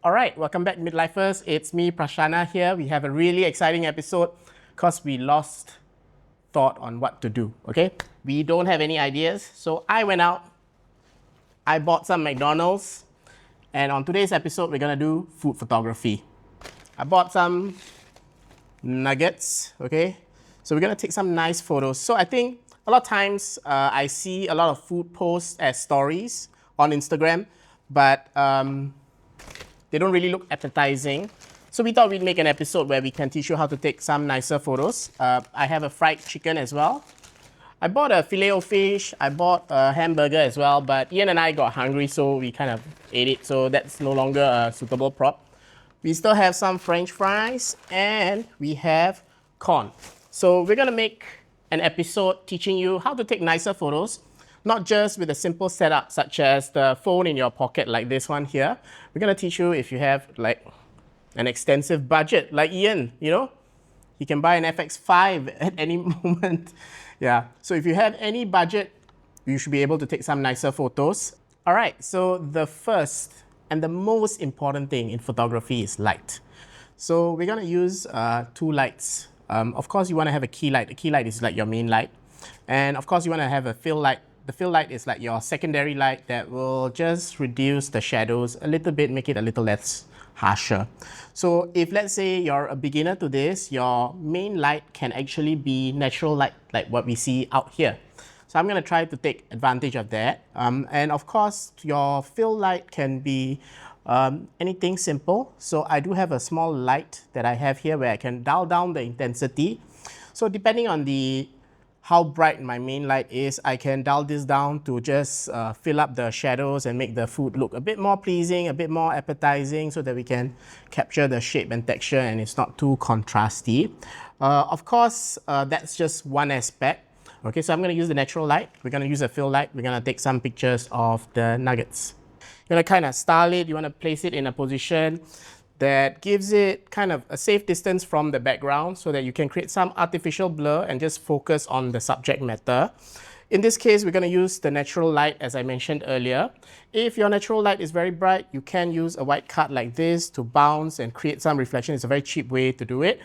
All right, welcome back, Midlifers. It's me, Prashana here. We have a really exciting episode because we lost thought on what to do, okay? We don't have any ideas, so I went out, I bought some McDonald's, and on today's episode, we're gonna do food photography. I bought some nuggets, okay? So we're gonna take some nice photos. So I think a lot of times I see a lot of food posts as stories on Instagram, but they don't really look appetizing. So we thought we'd make an episode where we can teach you how to take some nicer photos. I have a fried chicken as well. I bought a filet-o-fish, I bought a hamburger as well, but Ian and I got hungry, so we kind of ate it, so that's no longer a suitable prop. We still have some French fries, and we have corn. So we're gonna make an episode teaching you how to take nicer photos, not just with a simple setup such as the phone in your pocket like this one here. We're gonna teach you if you have like an extensive budget like Ian, you know? He can buy an FX5 at any moment. Yeah, so if you have any budget, you should be able to take some nicer photos. All right, so the first and the most important thing in photography is light. So we're gonna use two lights. Of course, you wanna have a key light. A key light is like your main light. And of course, you wanna have a fill light. The fill light is like your secondary light that will just reduce the shadows a little bit, make it a little less harsher. So if let's say you're a beginner to this, your main light can actually be natural light like what we see out here. So I'm gonna try to take advantage of that. And of course, your fill light can be anything simple. So I do have a small light that I have here where I can dial down the intensity. So depending on how bright my main light is, I can dial this down to just fill up the shadows and make the food look a bit more pleasing, a bit more appetizing so that we can capture the shape and texture and it's not too contrasty. Of course, that's just one aspect. Okay, so I'm gonna use the natural light. We're gonna use a fill light. We're gonna take some pictures of the nuggets. You're gonna kind of style it. You wanna place it in a position that gives it kind of a safe distance from the background so that you can create some artificial blur and just focus on the subject matter. In this case, we're going to use the natural light as I mentioned earlier. If your natural light is very bright, you can use a white card like this to bounce and create some reflection. It's a very cheap way to do it,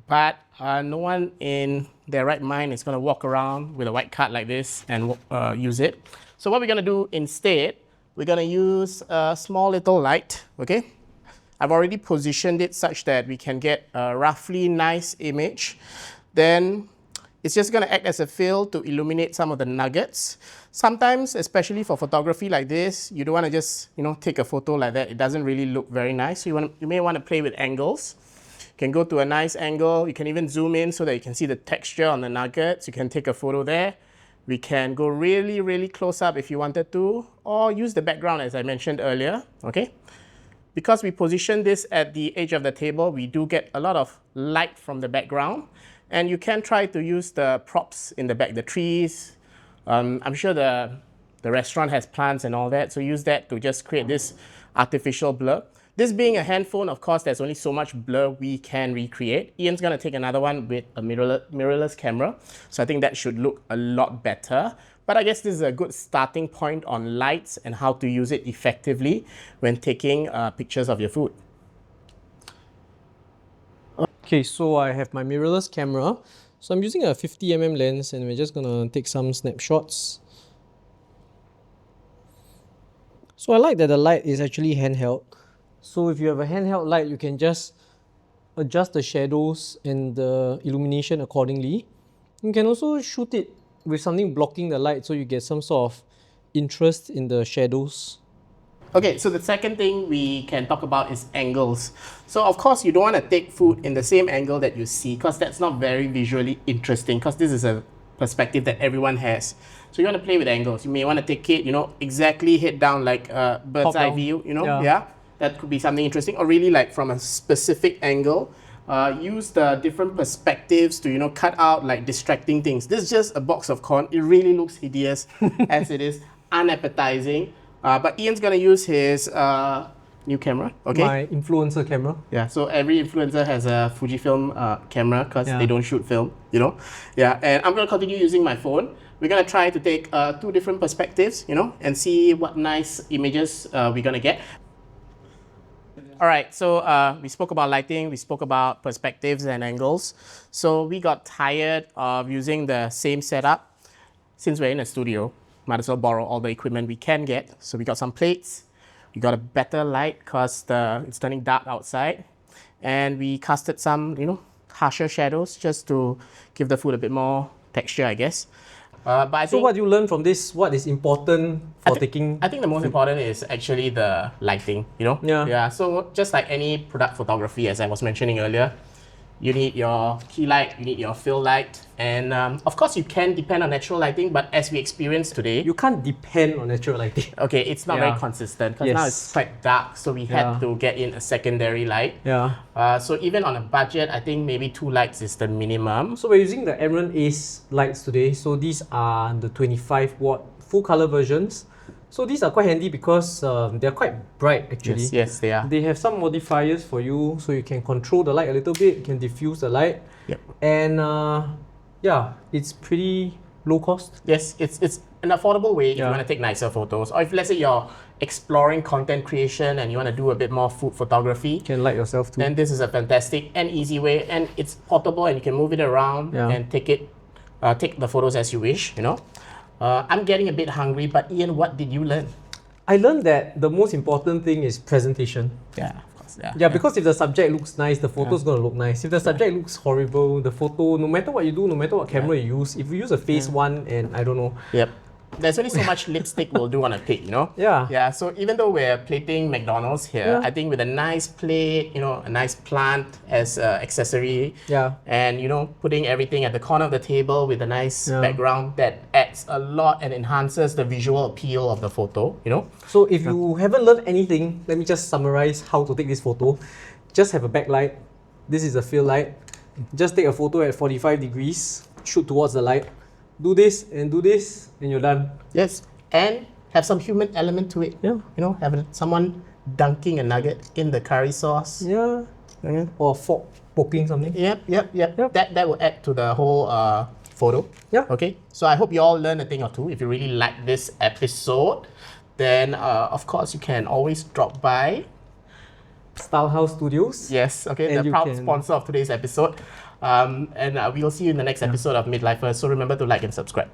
but no one in their right mind is going to walk around with a white card like this and use it. So what we're going to do instead, we're going to use a small little light, okay? I've already positioned it such that we can get a roughly nice image. Then it's just gonna act as a fill to illuminate some of the nuggets. Sometimes, especially for photography like this, you don't wanna just take a photo like that. It doesn't really look very nice. So you may wanna play with angles. You can go to a nice angle. You can even zoom in so that you can see the texture on the nuggets. You can take a photo there. We can go really, really close up if you wanted to, or use the background as I mentioned earlier, okay? Because we position this at the edge of the table, we do get a lot of light from the background. And you can try to use the props in the back, the trees. I'm sure the restaurant has plants and all that, so use that to just create this artificial blur. This being a hand phone, of course, there's only so much blur we can recreate. Ian's gonna take another one with a mirrorless camera, so I think that should look a lot better. But I guess this is a good starting point on lights and how to use it effectively when taking pictures of your food. Okay, so I have my mirrorless camera. So I'm using a 50mm lens and we're just gonna take some snapshots. So I like that the light is actually handheld. So if you have a handheld light, you can just adjust the shadows and the illumination accordingly. You can also shoot it with something blocking the light so you get some sort of interest in the shadows. Okay, so the second thing we can talk about is angles. So of course you don't want to take food in the same angle that you see because that's not very visually interesting because this is a perspective that everyone has. So you want to play with angles. You may want to take it, exactly head down like a bird's eye view, yeah. That could be something interesting, or really like from a specific angle. Use the different perspectives to cut out like distracting things. This is just a box of corn. It really looks hideous as it is unappetizing. But Ian's gonna use his new camera. Okay. My influencer camera. Yeah. So every influencer has a Fujifilm camera because they don't shoot film. Yeah. And I'm gonna continue using my phone. We're gonna try to take two different perspectives. And see what nice images we're gonna get. All right, so we spoke about lighting, we spoke about perspectives and angles. So we got tired of using the same setup. Since we're in a studio, might as well borrow all the equipment we can get. So we got some plates, we got a better light because it's turning dark outside. And we casted some, harsher shadows just to give the food a bit more texture, I guess. But I So think, what you learn from this? What is important for taking? I think the most important is actually the lighting, Yeah. Yeah, so just like any product photography, as I was mentioning earlier, you need your key light, you need your fill light, and of course you can depend on natural lighting, but as we experienced today, You can't depend on natural lighting. okay, it's not very consistent because now it's Yes. quite dark, so we had to get in a secondary light. Yeah. So even on a budget, I think maybe 2 lights is the minimum. So we're using the amaranace lights today. So these are the 25 watt full color versions. So these are quite handy because they're quite bright actually. Yes, they are. They have some modifiers for you, so you can control the light a little bit, you can diffuse the light. Yep. And yeah, it's pretty low cost. Yes, it's an affordable way if you Yeah. want to take nicer photos, or if let's say you're exploring content creation and you want to do a bit more food photography, You can light yourself too. then this is a fantastic and easy way, and it's portable and you can move it around and take the photos as you wish. I'm getting a bit hungry, but Ian, what did you learn? I learned that the most important thing is presentation. Yeah, of course. Yeah, because if the subject looks nice, the photo's gonna look nice. If the subject looks horrible, the photo, no matter what you do, no matter what camera you use, if you use a phase one and I don't know. Yep. There's only so much lipstick will do on a pig, Yeah. Yeah, so even though we're plating McDonald's here, I think with a nice plate, a nice plant as an accessory, Yeah. and putting everything at the corner of the table with a nice background, that adds a lot and enhances the visual appeal of the photo, So if you haven't learned anything, let me just summarize how to take this photo. Just have a backlight. This is a fill light. Just take a photo at 45 degrees, shoot towards the light. Do this, and you're done. Yes, and have some human element to it. Yeah. Have someone dunking a nugget in the curry sauce. Yeah. Or fork poking something. Yep. That will add to the whole photo. Yeah. Okay. So I hope you all learned a thing or two. If you really like this episode, then of course you can always drop by. Style House Studios. Yes. Okay. And the you proud can- sponsor of today's episode. And we'll see you in the next episode of Midlifers. So remember to like and subscribe.